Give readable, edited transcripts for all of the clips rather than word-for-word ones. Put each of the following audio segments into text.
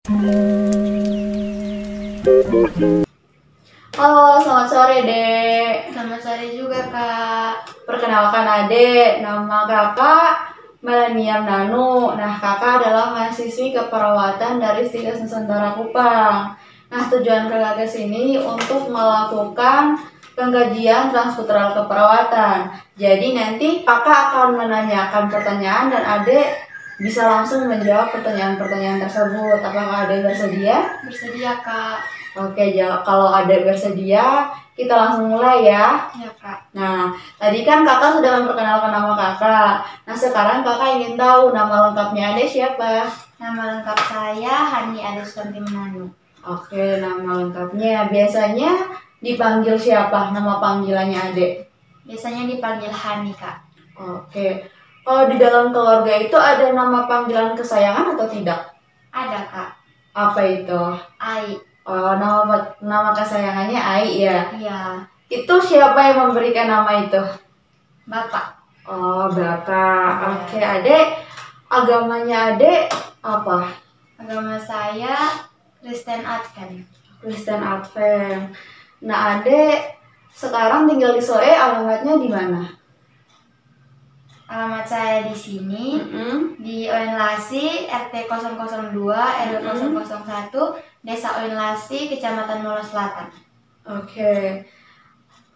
Halo, selamat sore, Dek. Selamat sore juga, Kak. Perkenalkan, Adek. Nama Kakak Melania Nanu. Nah, Kakak adalah mahasiswi keperawatan dari Stikes Nusantara Kupang. Nah, tujuan Kakak ke sini untuk melakukan pengkajian transkultural keperawatan. Jadi nanti Kakak akan menanyakan pertanyaan dan Adek bisa langsung menjawab pertanyaan-pertanyaan tersebut. Apakah Adek bersedia? Bersedia, Kak. Oke, kalau Adek bersedia, kita langsung mulai ya. Ya, Kak. Nah, tadi kan kakak sudah memperkenalkan nama kakak. Nah, sekarang kakak ingin tahu nama lengkapnya Adek siapa? Nama lengkap saya Hani Adesusanti Menanu. Oke, nama lengkapnya. Biasanya dipanggil siapa? Nama panggilannya Adek? Biasanya dipanggil Hani, Kak. Oke. Kalau di dalam keluarga itu ada nama panggilan kesayangan atau tidak? Ada, Kak. Apa itu? Ai. Oh, nama kesayangannya Ai ya? Iya. Itu siapa yang memberikan nama itu? Bapak. Oh, Bapak. Iya. Oke, Adek. Agamanya Adek apa? Agama saya Kristen Advent. Kristen Advent. Nah, Adek sekarang tinggal di Soe, alamatnya di mana? Alamat saya di sini di Oin Lasi, RT 002, RW 001, Desa Oin Lasi, Kecamatan Molo Selatan. Oke.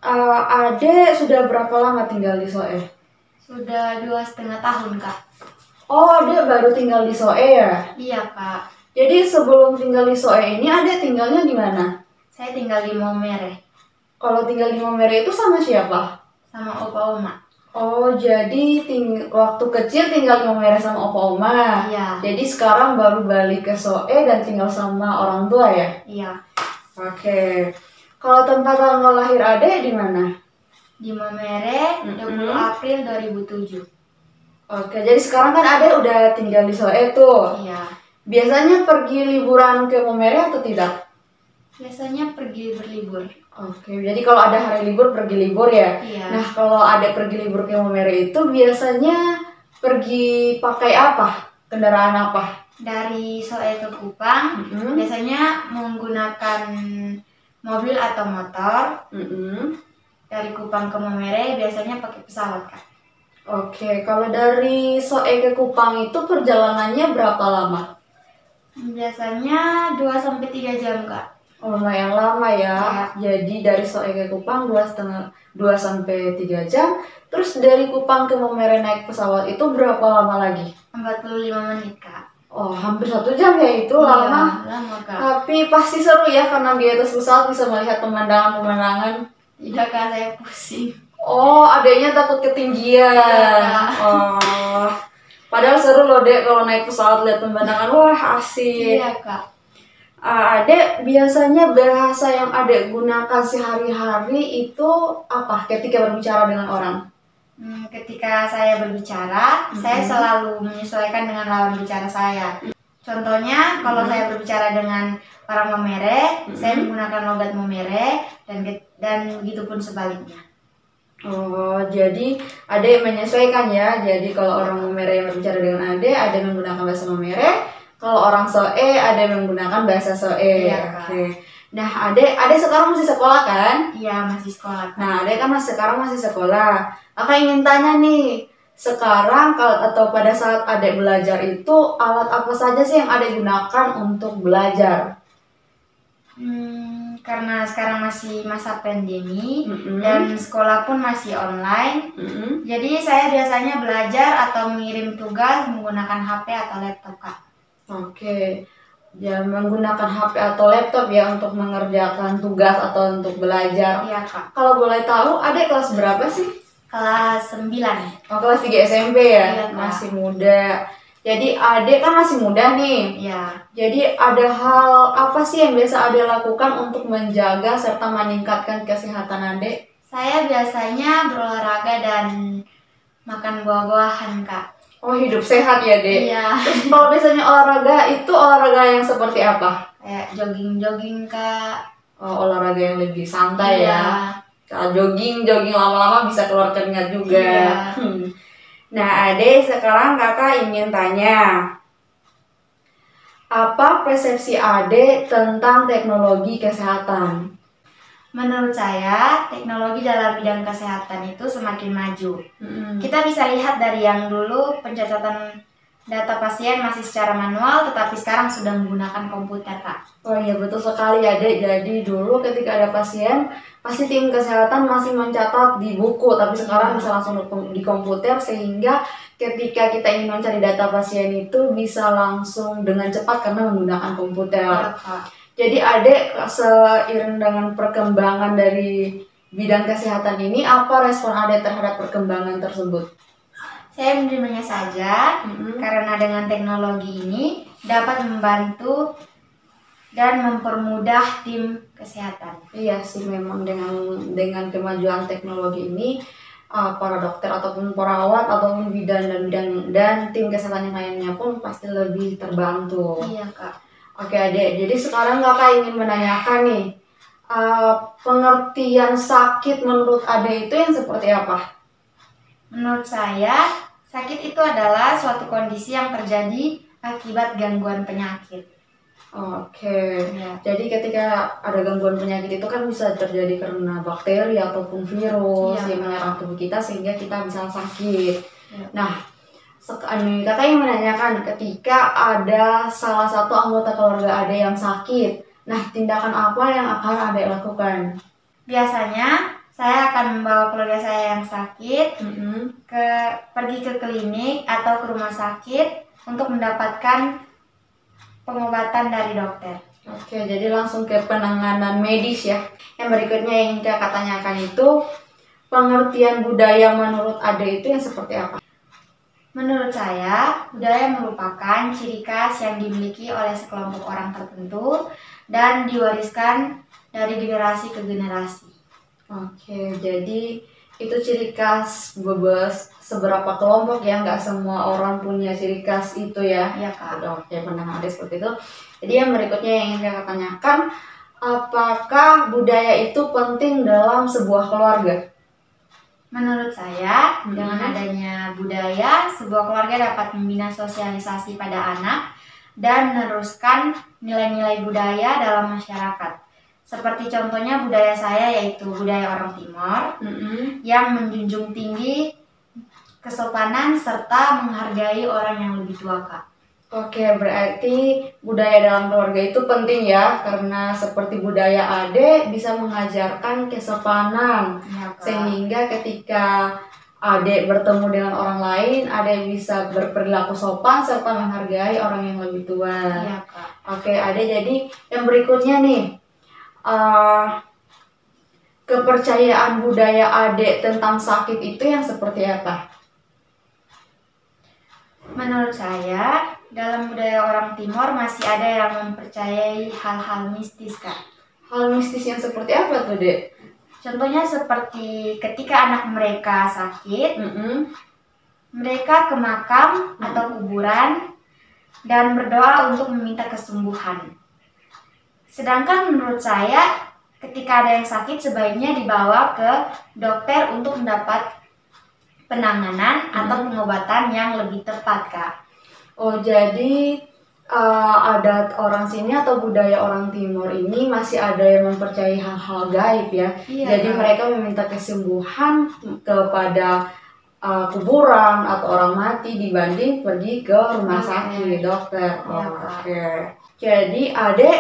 Adek sudah berapa lama tinggal di Soe? Sudah 2,5 tahun, Kak. Oh, Adek baru tinggal di Soe ya? Iya, Kak. Jadi sebelum tinggal di Soe ini Adek tinggalnya di mana? Saya tinggal di Maumere. Kalau tinggal di Maumere itu sama siapa? Sama opa oma. Oh, jadi waktu kecil tinggal di Maumere sama opa oma. Iya. Jadi sekarang baru balik ke Soe dan tinggal sama orang tua ya? Iya. Oke. Kalau tempat tanggal lahir Adek di mana? Di Maumere, 20 April 2007. Oke, jadi sekarang kan Adek udah tinggal di Soe tuh. Iya. Biasanya pergi liburan ke Maumere atau tidak? Biasanya pergi berlibur. Oke, jadi kalau ada hari libur pergi libur ya? Iya. Nah, kalau Adek pergi libur ke Maumere itu biasanya pergi pakai apa? Kendaraan apa? Dari Soe ke Kupang, biasanya menggunakan mobil atau motor. Dari Kupang ke Maumere biasanya pakai pesawat, Kak. Oke, kalau dari Soe ke Kupang itu perjalanannya berapa lama? Biasanya 2-3 jam, Kak. Oh, lumayan lama ya. Iya. Jadi dari Soe ke Kupang 2,5-3 jam. Terus dari Kupang ke Maumere naik pesawat itu berapa lama lagi? 45 menit, Kak. Oh, hampir 1 jam ya, itu lama. Iya, lama, Kak. Tapi pasti seru ya karena di atas pesawat bisa melihat pemandangan-pemandangan. Tidak, Kak, saya pusing. Oh, adeknya takut ketinggian. Iya. Oh, padahal seru loh Dek kalau naik pesawat lihat pemandangan. Wah, asik. Iya, Kak. Adek biasanya bahasa yang Adek gunakan sehari-hari itu apa ketika berbicara dengan orang? Ketika saya berbicara, saya selalu menyesuaikan dengan lawan bicara saya. Contohnya, kalau saya berbicara dengan orang Maumere, saya menggunakan logat Maumere dan begitu pun sebaliknya. Oh, jadi Adek menyesuaikan ya. Jadi kalau orang Maumere yang berbicara dengan Adek menggunakan bahasa Maumere. Kalau orang Soe, Adek menggunakan bahasa Soe. Iya, Kak. Oke. Nah, Adek sekarang masih sekolah kan? Iya, masih sekolah. Nah, Adek kan sekarang masih sekolah. Kakak ingin tanya nih, sekarang atau pada saat Adek belajar itu alat apa saja sih yang Adek gunakan untuk belajar? Karena sekarang masih masa pandemi dan sekolah pun masih online, jadi saya biasanya belajar atau mengirim tugas menggunakan HP atau laptop, Kak. Oke, ya menggunakan HP atau laptop ya untuk mengerjakan tugas atau untuk belajar. Iya, Kak. Kalau boleh tahu, Adek kelas berapa sih? Kelas 9. Oh, kelas 3 SMP ya? Iya, Kak. Masih muda. Jadi Adek kan masih muda nih. Iya. Jadi ada hal apa sih yang biasa Adek lakukan untuk menjaga serta meningkatkan kesehatan Adek? Saya biasanya berolahraga dan makan buah-buahan, Kak. Oh, hidup sehat ya, Dek? Iya. Terus kalau biasanya olahraga, itu olahraga yang seperti apa? Kayak jogging-jogging, Kak. Oh, olahraga yang lebih santai Iya. ya? Kalau jogging lama-lama bisa keluar keringat juga. Iya. Nah, Adek sekarang kakak ingin tanya. Apa persepsi Ade tentang teknologi kesehatan? Menurut saya, teknologi dalam bidang kesehatan itu semakin maju. Kita bisa lihat dari yang dulu pencatatan data pasien masih secara manual, tetapi sekarang sudah menggunakan komputer, Kak. Oh iya, betul sekali Ade. Jadi dulu ketika ada pasien, pasti tim kesehatan masih mencatat di buku, tapi sekarang bisa langsung di komputer, sehingga ketika kita ingin mencari data pasien itu bisa langsung dengan cepat karena menggunakan komputer. Ya, Kak. Jadi Ade, seiring dengan perkembangan dari bidang kesehatan ini, apa respon Ade terhadap perkembangan tersebut? Saya menerimanya saja, karena dengan teknologi ini dapat membantu dan mempermudah tim kesehatan. Iya sih, memang dengan kemajuan teknologi ini, para dokter ataupun perawat ataupun bidan dan tim kesehatan yang lainnya pun pasti lebih terbantu. Iya, Kak. Oke Ade, jadi sekarang Kakak ingin menanyakan nih, pengertian sakit menurut Ade itu yang seperti apa? Menurut saya, sakit itu adalah suatu kondisi yang terjadi akibat gangguan penyakit. Oke, Ya. jadi ketika ada gangguan penyakit itu kan bisa terjadi karena bakteri ataupun virus Iya. yang menyerang tubuh kita sehingga kita bisa sakit. Ya. Nah, Kakak yang menanyakan ketika ada salah satu anggota keluarga Ade yang sakit, nah tindakan apa yang akan Ade lakukan? Biasanya saya akan membawa keluarga saya yang sakit pergi ke klinik atau ke rumah sakit untuk mendapatkan pengobatan dari dokter. Oke, jadi langsung ke penanganan medis ya. Yang berikutnya yang ingin Kakak tanyakan itu, pengertian budaya menurut Ade itu yang seperti apa? Menurut saya, budaya merupakan ciri khas yang dimiliki oleh sekelompok orang tertentu dan diwariskan dari generasi ke generasi. Oke, jadi itu ciri khas seberapa kelompok ya, nggak semua orang punya ciri khas itu ya. Iya, Kak. Oke, pandangan Ade seperti itu. Jadi yang berikutnya yang ingin Kakak tanyakan, apakah budaya itu penting dalam sebuah keluarga? Menurut saya, dengan adanya budaya, sebuah keluarga dapat membina sosialisasi pada anak dan meneruskan nilai-nilai budaya dalam masyarakat. Seperti contohnya budaya saya yaitu budaya orang Timor yang menjunjung tinggi kesopanan serta menghargai orang yang lebih tua, Kak. Oke, berarti budaya dalam keluarga itu penting ya, karena seperti budaya Ade bisa mengajarkan kesopanan, Ya, Kak. sehingga ketika Ade bertemu dengan orang lain, Ade bisa berperilaku sopan serta menghargai orang yang lebih tua. Ya, Kak. Oke, Ade, jadi yang berikutnya nih, kepercayaan budaya Ade tentang sakit itu yang seperti apa? Menurut saya, dalam budaya orang Timor masih ada yang mempercayai hal-hal mistis, Kak. Hal mistis yang seperti apa tuh, Dek? Contohnya seperti ketika anak mereka sakit, mereka ke makam atau kuburan dan berdoa untuk meminta kesembuhan. Sedangkan menurut saya, ketika ada yang sakit sebaiknya dibawa ke dokter untuk mendapat penanganan atau pengobatan yang lebih tepat, Kak. Oh, jadi adat orang sini atau budaya orang Timur ini masih ada yang mempercayai hal-hal gaib ya. Iya, jadi Kak. mereka meminta kesembuhan kepada kuburan atau orang mati dibanding pergi ke rumah sakit dokter. Iya, Kak. Oke. Jadi Ade,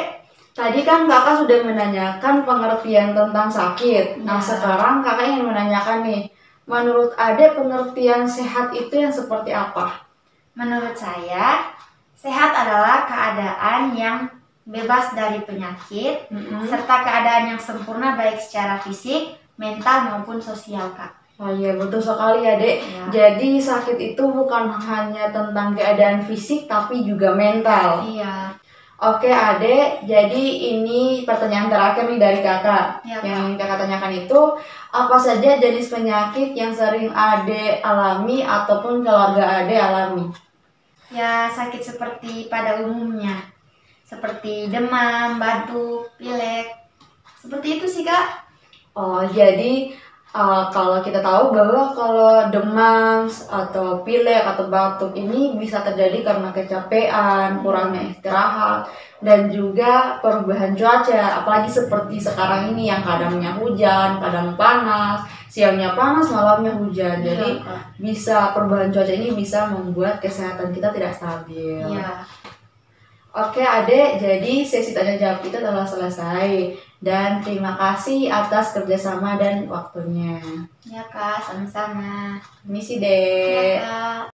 tadi kan Kakak sudah menanyakan pengertian tentang sakit. Nah, Iya. sekarang Kakak ingin menanyakan nih, menurut Ade pengertian sehat itu yang seperti apa? Menurut saya, sehat adalah keadaan yang bebas dari penyakit serta keadaan yang sempurna baik secara fisik, mental maupun sosial, Kak. Oh iya, betul sekali ya, Dek. Ya. Jadi sakit itu bukan hanya tentang keadaan fisik tapi juga mental. Iya. Oke, Ade, jadi ini pertanyaan terakhir nih dari Kakak. Ya, Yang ingin Kakak tanyakan itu, apa saja jenis penyakit yang sering Ade alami ataupun keluarga Ade alami? Ya, sakit seperti pada umumnya. Seperti demam, batuk, pilek. Seperti itu sih, Kak. Oh, jadi Kalau kita tahu bahwa kalau demam atau pilek atau batuk ini bisa terjadi karena kecapean, kurangnya istirahat, dan juga perubahan cuaca. Apalagi seperti sekarang ini yang kadangnya hujan, kadang panas, siangnya panas, malamnya hujan. Jadi Iya, Kak. bisa perubahan cuaca ini bisa membuat kesehatan kita tidak stabil. Iya. Oke adek, jadi sesi tanya jawab kita telah selesai. Dan terima kasih atas kerjasama dan waktunya. Ya, Kak, sama-sama. Misi Ya, dek. Kak.